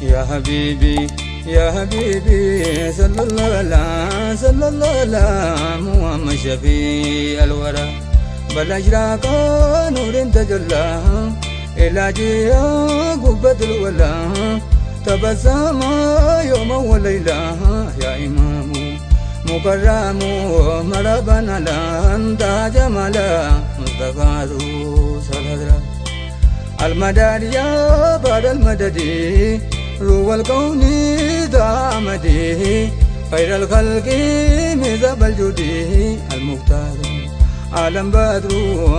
يا حبيبي يا حبيبي صلى الله على محمد شفيع الورى بالأشراق نور تجلى إلى جيا قبة الولا تبسم يوم وليلة يا إمام مكرم مرحبا على أنت جمال مصطفى صلى المدد يا بعد المدد روى الكون دامدي خير الخلق مذهب الجودي المختار عالم بدر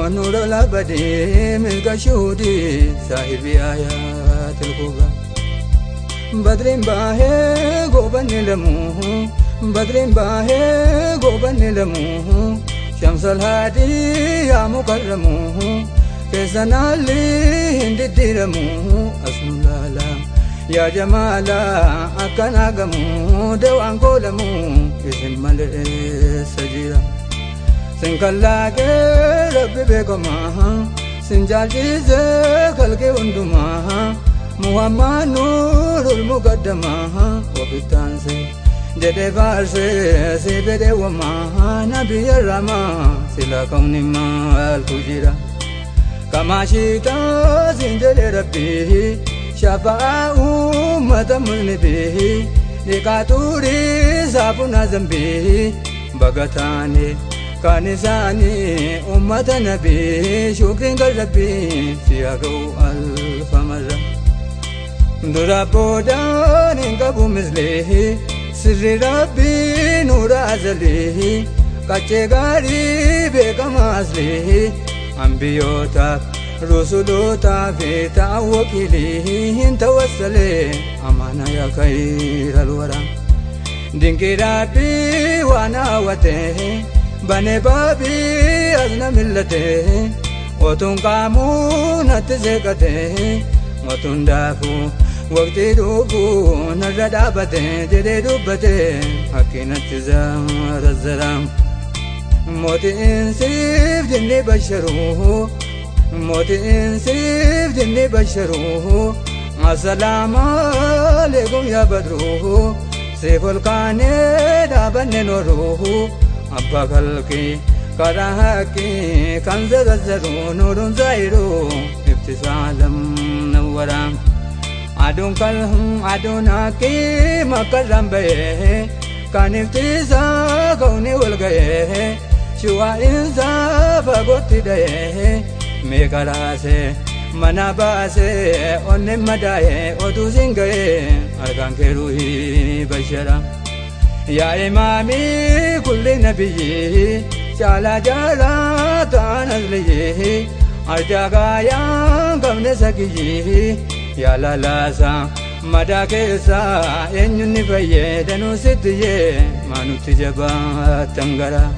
نور الأبدي ملك شهودي صاحب آيات الكبرى بدر باهي غوبن لمو بدر باهي غوبن لمو شمس الهادي يا مكرم فيسنا لي هند الدرمو أسن لالا يا جمالا أكنا قمو دوان قولمو اسم ملئ سجيرا سنكلاك ربي بكما سنجال جيزة خلق وندما محمد نور المقدمة وبالتانسي جدي فارسي سيبدي وما نبي الرما سلا كون ما الفجيرا كما شئتا سنجل ربي شفاء أمة مذنبه لكاتوري سابنا ذنبه بغتاني كانساني أمة نبي شكر قلبي سياقو ألف مرة درابودان انقبو مثله سر ربي نور أزله كاتشي غاري بكما أصله أنبيوتا رسولوتا في تعوكله انت وصله أمانا يا خير الورى دينكي ربي وانا وته بني بابي أزنا ملته وتون قامون اتزيقته وتون دافو وقت دوبو نردابته جدي دوبته حقنا تزار الزرام موت انسيف جني بشروه موت انسيف جني بشروه السلام عليكم يا بدروه سيف القاني دابن نوروه أبا خلقي كراهكي كنز غزرو نور زايرو ابتسالم نورام أدون كلهم أدوناكي مكرم بيه كان افتسا كوني والغيه شوى إنسا فقوتي ديه ميكراسي مناباسي أني مدايه أدو زنغيه أرغان كروهي بشرا يا إمامي كل نبي شالا جالا تانزليه أرجاقا يا قمن سكيه يا لالاسا مدى كيسا إن نفيه ستيه ما نتجبا تنغرا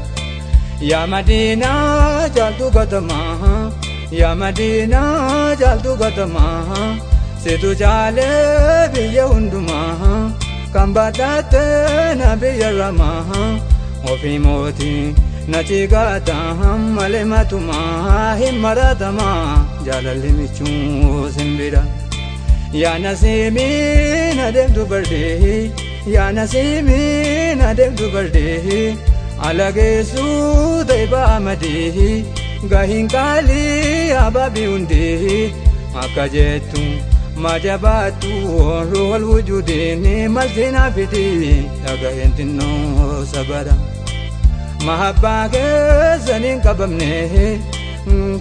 يا مدينة جالتو قدما يا مدينة جالتو قدما ستو جالي بيه هندما كمبادات نبي الرما وفي موتي نتيقاتا ملمتما هم مراتما جال اللي سنبرا يا نسيمي ندم دبرديه يا نسيمي ندم دبرديه على جيسو ديبا مديه غاهين كالي أبابي ونديه أكاجيتو ما جباتو روح الوجود ملتنا فيتي أغاين تنو سبرا محباك زنين قبمنيه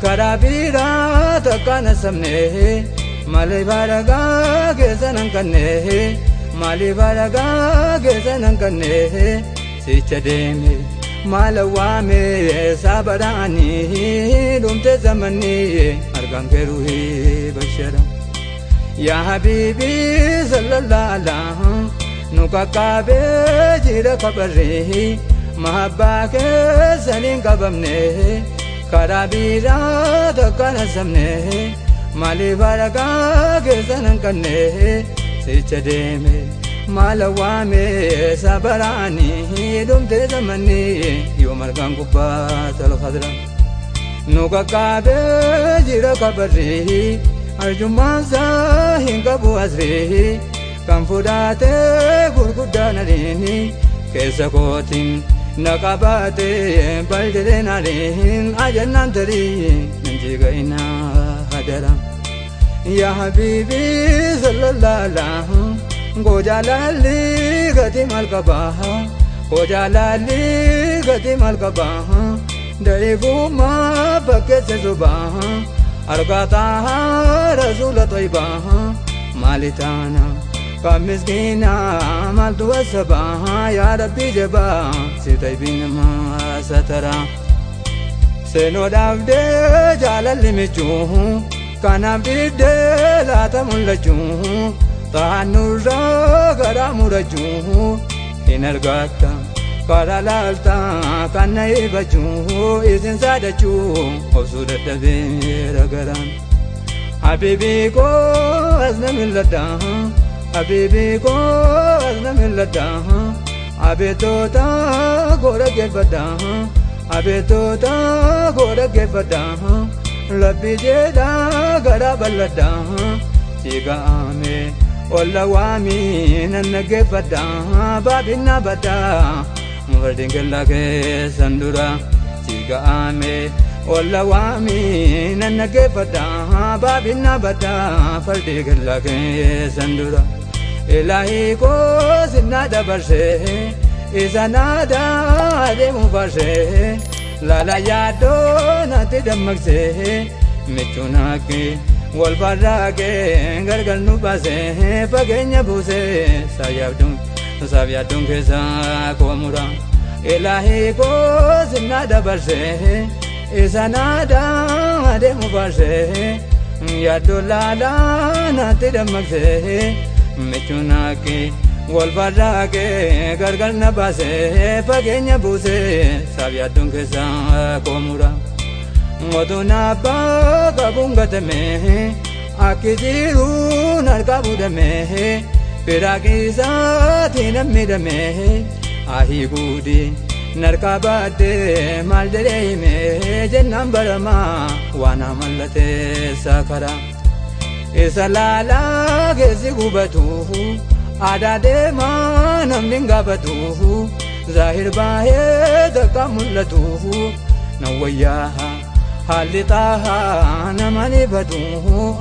كرابيرا تكانا سمنيه مالي بارغا كيسانن كنيه مالي بارغا كيسانن كنيه سيچديمي مالوامي سابراني دمت زمني أرغان كروهي بشرا يا حبيبي صلى الله عليه نكاكابي جيرا خبره محباك سنين قبمنيه كرابيرا تكانا سمنيه مالي بارغا كيسانن كنيه سيچديمي مالوامي سابراني دمت زمني يوم أرغان قبات الخضرا نكاكابي جيرا خبره أرجمان ساهن قبو أسره kan fudhatee gurguddaan ariini keessa kootiin na qabatee baldireen ariin ajannaan tarii nan jigayna hadara yaa habiibi sallallahu gojalali gati malkabaha gojalali gati malkabaha daiguma bakkee subaha argataha rasula tayyibaha malitana kamiskina maltu wasabaha ya rabbi jaba sitaybin ma satara seno davde jalali michuhu kanabide lata mullachu tanurra garamurachu inargata karalalta kanai bachu isin sadachu osuda bera garan habibi ko azna millata habibi ko azna millata abetota gora gebada abetota gora gebada rabbi jeda gara balada siga ame olla wami nannagebada babinna bada murdingellage sandura siga ame olla wami nannagebada babinna bada fardigellage sandura ilahi ko sinada barshe izanada ademu barshe lala yado nati damakse michunake walbarage gargar nu base pagenya buse sayabdun kesa komura ilahi ko sinada barshe izanada ademu barshe yado lala nati damakse michunake walbarage gargar na base pagenya buse sayabdun kesa komura moduna baga bungatame akijiru narkabudame piragisa tinamidame ahi gudi narkabade maldereme jennambarama wana mallate sakara isalala gezi gubatu adade manam dingabatu zahir bahe dakamullatu nawayaha halitaha namani batu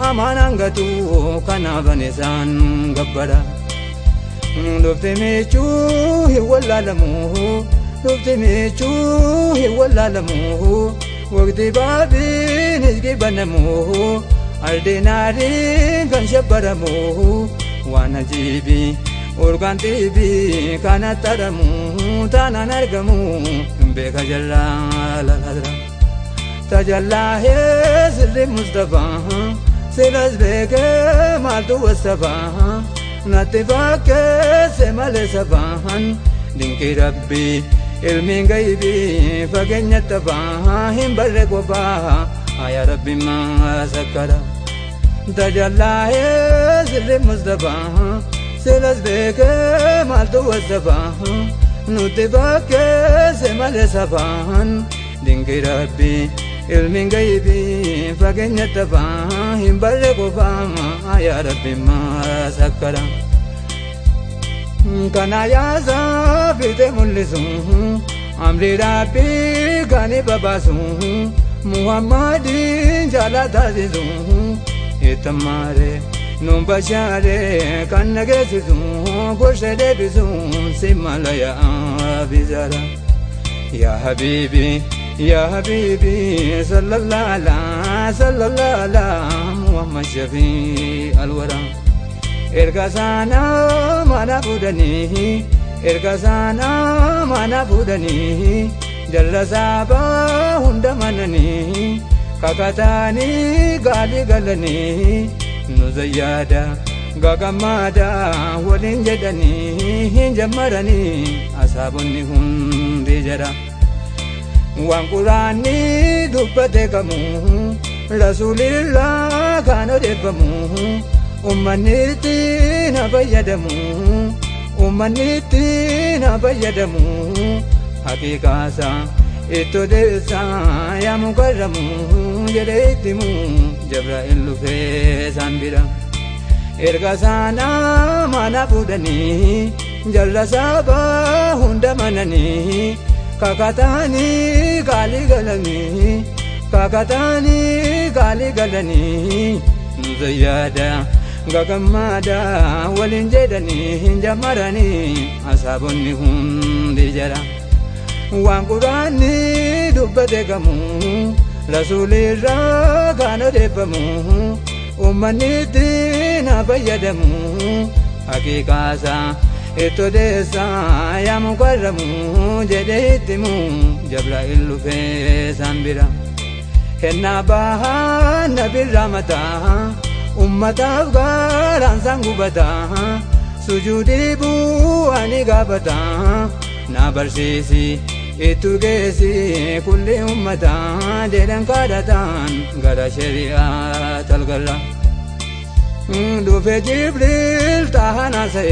amanangatu kanabanisan gabbara luftimichu hiwallalamu luftimichu hiwallalamu waqti babin izgibanamu aldinari kan shabbaramu wana jibi urgan tibi kanataramu tananargamu beka jalla laladra tajalla he sirri mustafa silas beke maltu wasafa natifake semale sabahan dinki rabbi ilmin gaibi fagenya tabaha himbarre goba aya rabbi ma sakara tajalla he sirri mustafa silas beke maltu wasafa natifake semale sabahan dinki rabbi ilmin gaibi fagenya tabaha himbarre goba aya rabbi ma sakara kana yaza bite mullisu amri rabbi kani babasu muhammadin jala tazizu itamare numbashare kannagesizu goshede bizu simalaya bizara ya habibi sallallahu ala muhammad shafi alwara ergasana mana budani jallasaba hundamanani kakatani gali galani nuzayyada gagamada walin jedani hinjamarani asabunni hundi jara wan qurani dubbate kamu rasulillah kano debamu ummaniti na fayyadamu hakikasa ito desa ya mukarramu jedetimu Jibril lufe sanbira erga sana mana budani jalla saba hunda manani kakatani gali galani kakatani gali galani zayada gagamada walin jedani jamarani asabonni hundi jara wan qurani dubbate gamu rasulirra kana debamu ummani dina fayyadamu haqiqasa ito desa ya mukarramu jedetimu Jibril fe sambira henna baha nabi ramata ummata garan sangubata sujudi bu ani gabata na barsisi itu gesi kulli ummata dedan kadatan gara syariat al-galla dufe Jibril tahana se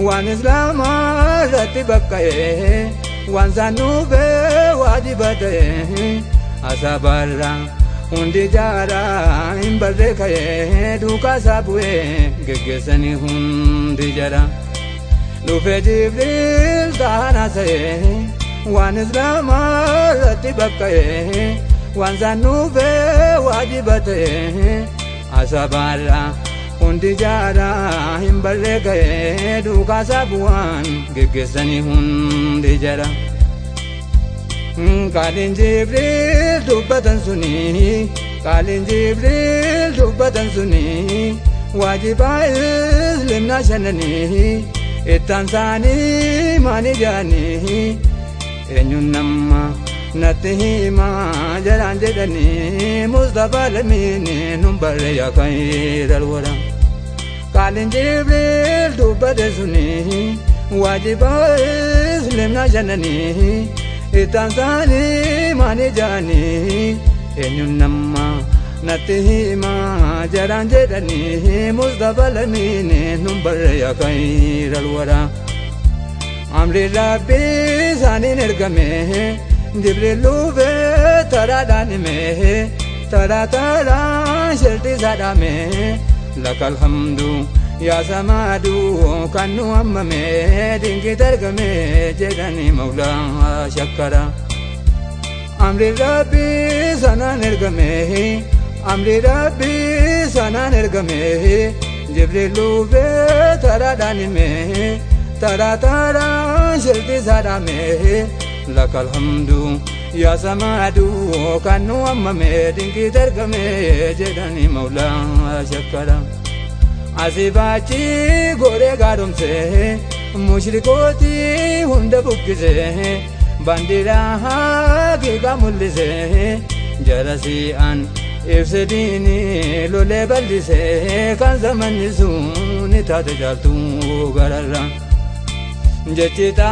wan islam rati bakkaye wan zanuve wajibate asabarra hundi jara imbarre kaye duka sabwe gegesani hundi jara dufe Jibril tahana se wan islam rati bakkaye wan zanuve wajibate asabarra hundi jara imbarre kaye duka sabwan gegesani hundi jara kalin Jibril dubbatan suni kalin Jibril dubbatan suni wajiba islimna shanani ittansani mani jani enyun namma natihima jaran jedani Mustafa lamini numbarre ya khairal wara kalin Jibril dubbatan suni wajiba islimna shanani ittansani mani jani enyun namma natihima jaran jedani Mustafa lamini numbarre ya khairal wara amri rabbi sanin ergame Jibril ve taradani me tara sharti sadame lakal hamdu ya samadu kanu ammame dinki targame jedani maula shakkara amri rabbi sanan ergame amri rabbi sanan ergame Jibril ve taradani me tara sharti sadame lakal hamdu ya samadu kanu ammame dinki targame jedani maula shakkara asibachi gore garumse mushrikoti hunda bukkise bandira haqiqa mullise jarasi an ifsedini lole ballise kan zamanni suni tatajaltu gararra jechita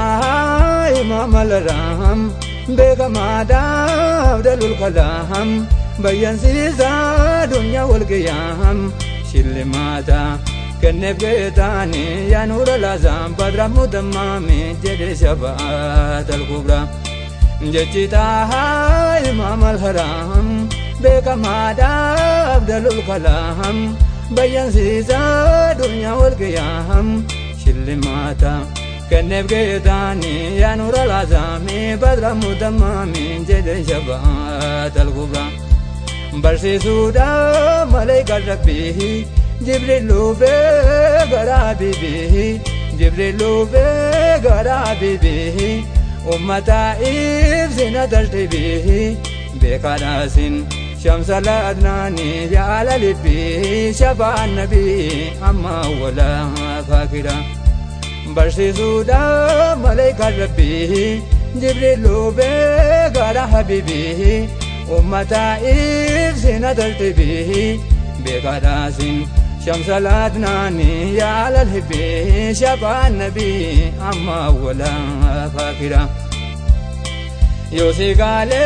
imam al-ram bekamada abdalul kalam bayan sisa dunya wal qiyam shilimata kennef geetani ya nur al-azam badra mudammami jede shafaat al-kubra jechita imam al-haram bekamada abdalul kalam bayan sisa dunya wal qiyam shilimata kennef geetani ya nur al-azam badra mudammami jede shafaat al-kubra barsisuudha malaika rabbii Jibril ve gara bibi Jibril ve gara bibi ummata ifzina tartibi bekanasin shamsal adnani ya ala libi shafa nabi amma wala fakira barsisuudha malaika rabbii Jibril ve gara habibi ummata ifzina tartibi bekanasin shamsal adnani ya ala libi shafa nabi amma wala fakira yosigale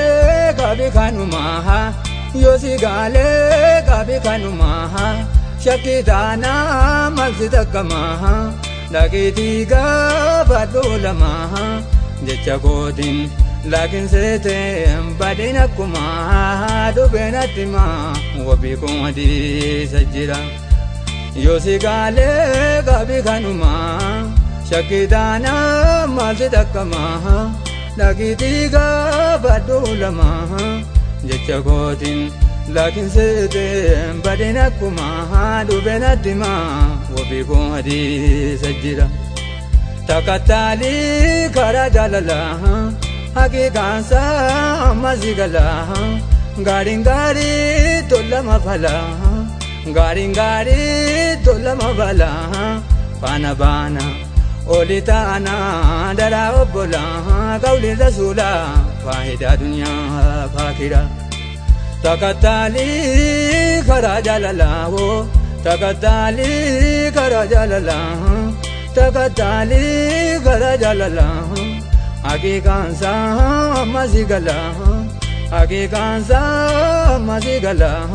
kabi kanumaha yosigale kabi kanumaha shakidana malsitakamaha lakitiga badulamaha jechakotin lakin sete badina kuma dubenatima wabikum adi sajira Yosigale gabi kanuma Shakidana malsitakama Nakitiga badulama Jechakotin lakin sete badina kuma Dubena dima Wabiko hadi sajira Takatali karajalala Hakikansa mazigala Garingari tolama phala Garingari tolama bala Pana bana Olitana dara obola Kauli rasula Fahida dunya fakira Takatali karajalala Takatali karajalala Takatali karajalala Hakikansa mazigala Hakikansa mazigala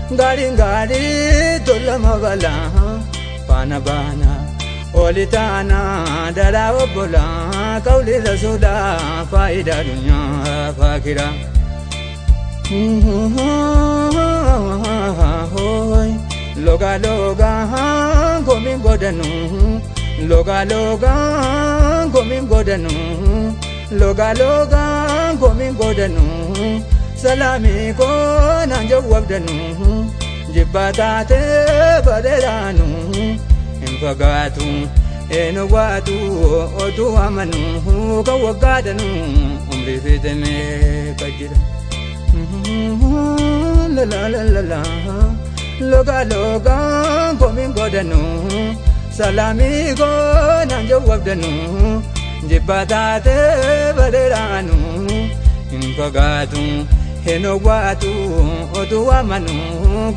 Garingari tolama bala Pana bana Olitana dara obola Kauli rasula Fahida dunya fakira Loga loga Gomin godanu Loga loga Gomin godanu Loga loga Gomin godanu Salami ko nanjo wabdanu Jibbatate baderanu Infagatu Enowatu Otu amanu Kawagadanu Umri fiteme kajira La la la la la Loga loga Gomin godanu Salami ko nanjo wabdanu Jibbatate baderanu Infagatu Enowatu Otu amanu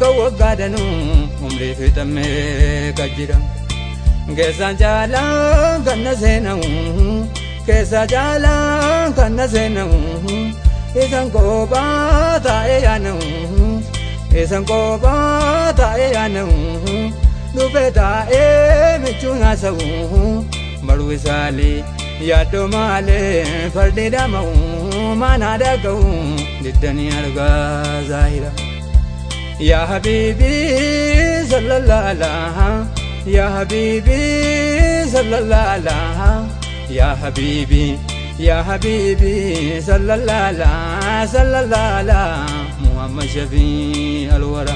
Kawagadanu Umri fiteme kajira Kesa jalan kanna sena Kesa jalan kanna sena Isan koba tae yana Isan koba tae yana Lupe tae michunga sa Baru isali Yado male Fardida mau Manada kau Didani arga zahira Ya Habibi Sallallahu alaihi Ya Habibi Sallallahu alaihi Ya Habibi Ya Habibi Sallallahu alaihi Muhammad Shafi al-Wara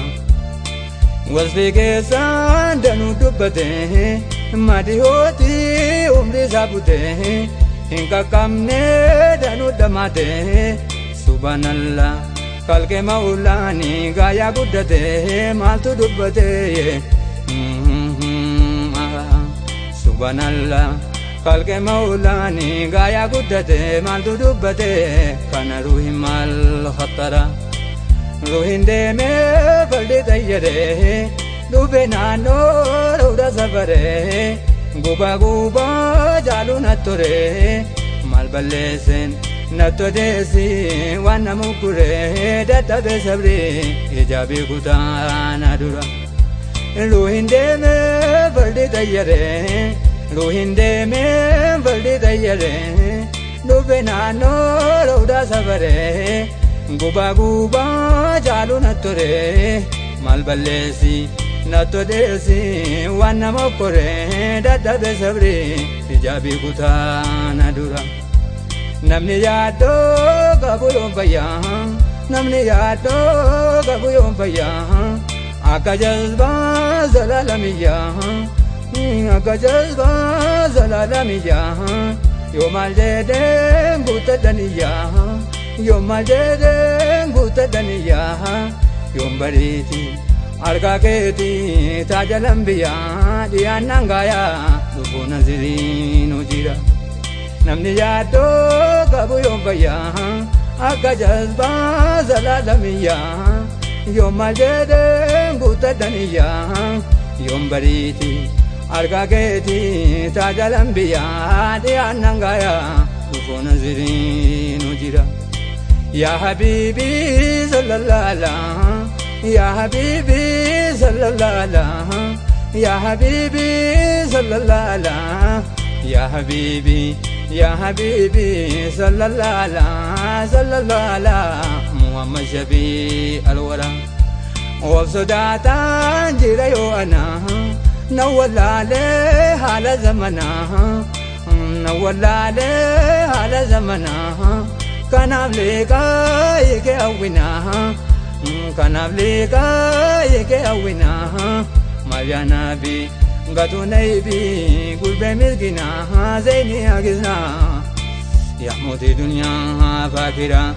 Wasfi kesan danu dubbate Madi hoti umri sabute Hinka kamne danu damate Subhanallah Kalke maulani gaya guddate Maltu dubbate Subhanallah Kalke maulani gaya guddate Maltu dubbate Kana ruhi mal khattara Ruhin deme falde tayyare Dube nano rauda sabare Guba guba jalu nature Mal ballesen Natto desi Wana mukure Data be sabri Hijabi kutana dura Ruhin deme falde tayyare Ruhin deme falde tayyare Dube nano rauda sabare Guba guba jalu nature Mal ballesi Natto desi Wana mukure Data be sabri Hijabi kutana dura Namni yaado gabu yombaya Namni yaado gabu yombaya Akka jazba zalalamiya Akka jazba zalalamiya Yomal jede gutadaniya Yomal jede gutadaniya Yombariti arga keti tajalambiya Diyanangaya Lubu nazirin ujira Namni yaado gabu yombaya Akka jazba zalalamiya Yomal jede gutadaniya Yombariti arga keti tajalambiya Diyanangaya Lubu nazirin ujira Ya Habibi sallallahu alaihi Ya Habibi sallallahu alaihi Ya Habibi sallallahu alaihi Ya Habibi Ya Habibi sallallahu alaihi Muhammad Shafi al-Wara وبصداتا جريو أنا نولا له على زمنا نولا له على زمنا كان أبليكا يكأوينا كان أبليكا يكأوينا ما بيانا بي غاتو نيبي قلب ملكنا زيني أجزنا يا موتي دنيا فاكرة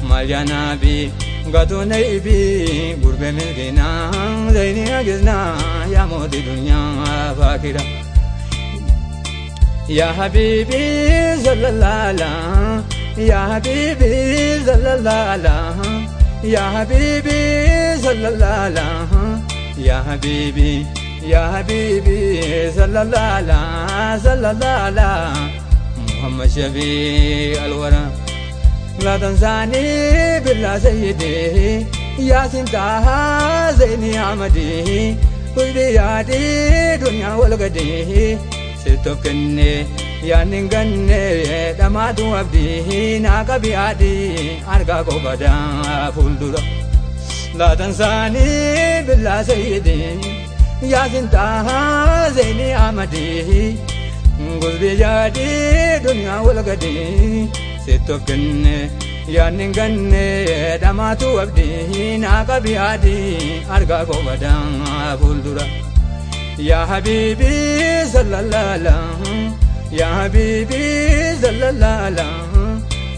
ما بيانا بي غاتو نيبي قلب ملكنا زيني أجزنا يا موتي دنيا فاكرة يا حبيبي صلى الله عليه يا حبيبي صلى الله عليه يا حبيبي صلى الله عليه يا حبيبي يا حبيبي صلى الله عليه صلى الله على محمد شفيع الورى لا تنساني بالله سيدي يا سنتها زيني عمدي قلبي يادي دنيا والقدي ستوكني يا نغني دماتو عبدي ناقبي عادي أرقا قبدا فولدورا لا تنساني بالله سيدي يا سنتها زيني عمدي قلبي يادي دنيا والقدي ستوكني يا نغني دماتو عبدي ناقبي عادي أرقا قبدا فولدورا يا حبيبي صلى الله عليه يا حبيبي صلى الله عليه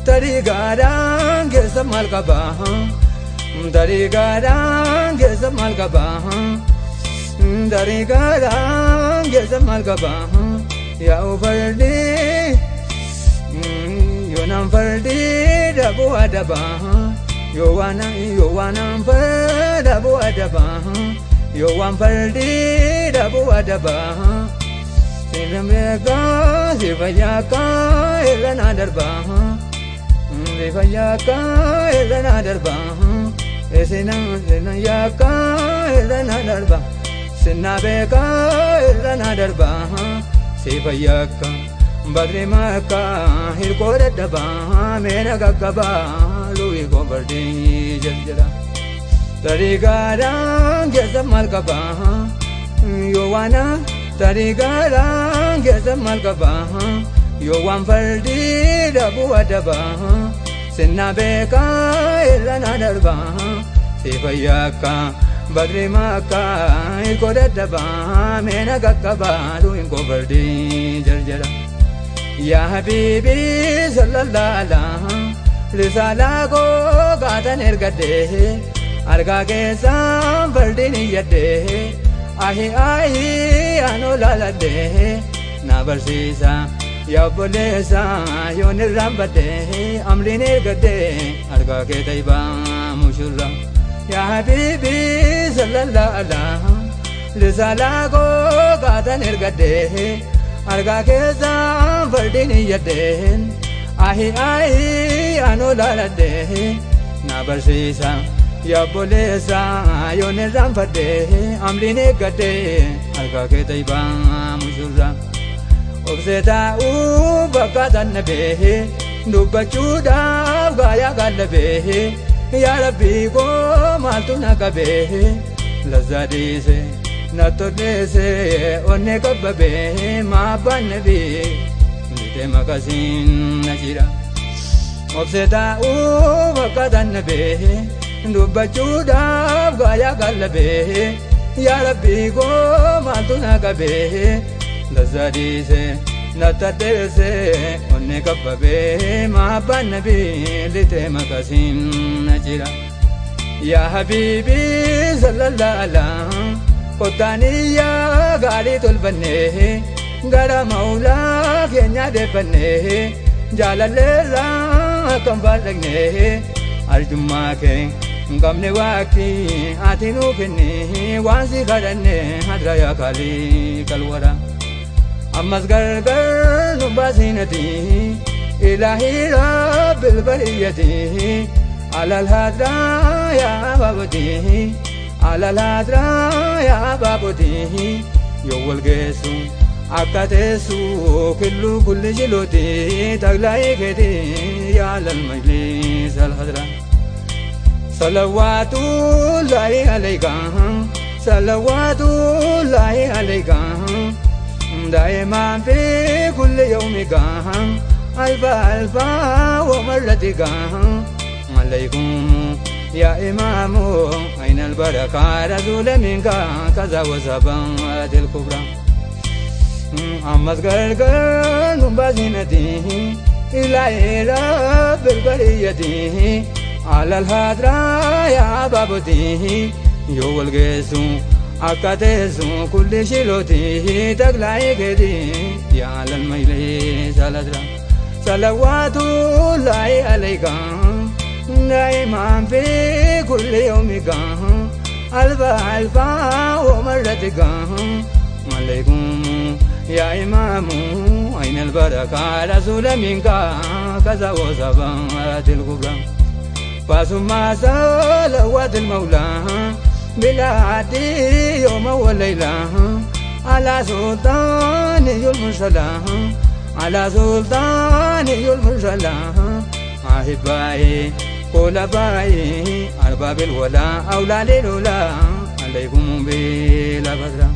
طريقاران جسم القبا طريقاران جسم القبا طريقاران جسم القبا يا فردي يونام فردي دبو أدبا يوانا فردبو أدبا يوان فردي دبو أدبا سيرميكا سيفياكا إلنا دربا سيفياكا إلنا دربا سينا ياكا إلنا دربا سينا بيكا إلنا دربا سيفياكا بدري ماكا هيركو دبا مينا كاكبا لوي كوبردي جلجلا طريقاران جسم القبا يوانا طريقاران جسم القبا يوان فردي دبو أدبا سنا بيكا إلنا دربا سيفياكا بدري ماكا إلكو دبا مينا كاكبا لوين كوبردي جرجرا يا حبيبي صلى الله عليه رسالة كو قاتا نرقده أرقا كيسان فرديني يده آهي آنو لالده نابرسيسا يا بوليسا يون الرمبده أمري نرقده أرقا كيتايبا مشورا يا حبيبي صلى الله عليه رسالة كو قاتا نرقده أرقا كيسان فرديني يده آهي آنو لالده نابرسيسا يا بوليسا يون الرمبده أمري نرقده أرقا كيتايبا مشورا وبسيتا وبقات النبي دبچودا غايا قلبي يا ربي کو مالتو نقبه لزاديسه نتوديسه اوني قببه ما بنبي لته مكاسين نجيرا وبسيتا وبقات النبي دبچودا غايا قلبي يا ربي کو مالتو نقبه لزاديسه نتدرسه اوني قببه ما بنبي لته مكاسين نجيرا يا حبيبي صلى الله عليه قطاني يا غالي تلبنه غرا مولا كنيا دبنه جالالرا كم بالغنه ارجما كن غمنه واكي اتينو كني وانسي غرنه حضرا يا خالي كلورا أمس غرغر نباسينتي إلهي رب البرية على الهدرا يا بابتي على الهدرا يا بابتي يوول جيسو أكاتيسو كل جلوتي تغلاي كتي يا للمجلس الهدرا صلوات الله عليك صلوات الله عليك دائما في كل يوم ألف ألف ومرتك عليكم يا إمام أين البركة رسول منك كذا وزبان الكبرى أمس قرقر نبازينتي إلهي رب البرية على الهدرة يا بابتي يو الجسو أكتسو كل شلوتي تقلعي كدي يا على الميلي سالدرا صلوات الله عليك دائما في كل يوم ألف ألف ومرتك عليكم يا إمام أين البركة رسول منك كذا وزبات الكبرى فسمى صلوات المولى بلادي يوم والليلة على سلطان المرسلة على سلطان المرسلة أحبائي خلفائي أرباب الولا أولاد الولا عليكم بلا بدر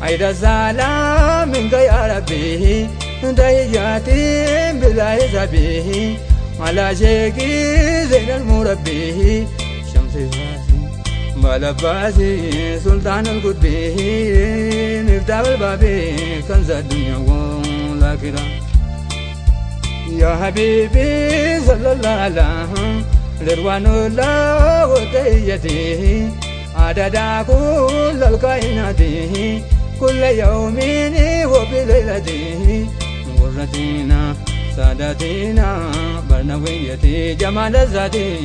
عيد السلام منك يا ربي تحياتي بلا حسابه على شيخي زين المربي شمس فاسي ملباسي سلطان القطبي مفتاح الباب كنز الدنيا والآخرة يا حبيبي صلى الله عليه رضوان الله وتحيته عدد كل الكائنات كل يوم وبليلته غرتنا سادتنا برنويتي جمال الذاتي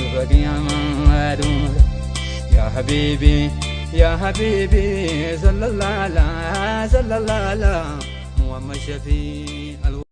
البقية ما يا حبيبي يا حبيبي صلى الله عليه محمد شفيع